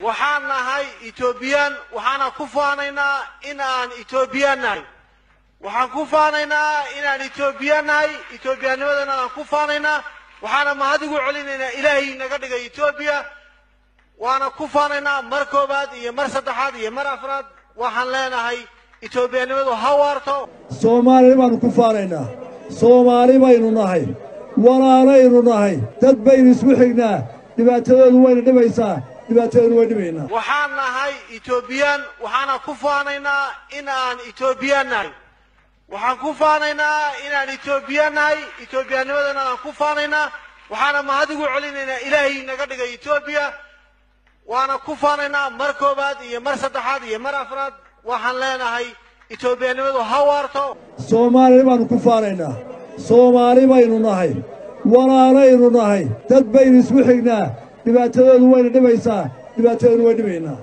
waxaan nahay Ethiopian waxaana ku faanaynaa inaan Ethiopian nahay waxaan ku faanaynaa inaan Ethiopian nahay Ethiopianimadana aan ku faanaynaa waxaana mahadigu celinaynaa Ilaahay naga dhigay Ethiopia waana ku faanaynaa mar koobaad iyo mar saddexaad iyo mar afraad waxaan leenahay Ethiopianimadu ha waarto Soomaali baanu ku faanaynaa Soomaali baynu nahay walaalaynu nahay dad baynu isku xignaa dhibaatadoodu wayna dhibaysaa dhibaatadoodu way dhibaynaa waxaan nahay Ethiopian waxaana ku faanaynaa inaan Ethiopian nahay waxaan ku faanaynaa inaan Ethiopian nahay Ethiopianimadana aan ku faanaynaa waxaana mahadigu celinaynaa Ilaahay naga dhigay Ethiopia waana ku faanaynaa mar koobaad iyo mar saddexaad iyo mar afraad waxaan leenahay Ethiopianimadu ha waarto Soomaali baanu ku faanaynaa Soomaali baynu nahay walaalaynu nahay dad baynu isku xignaa dhibaatadoodu wayna dhibaysaa dhibaatadoodu way dhibaynaa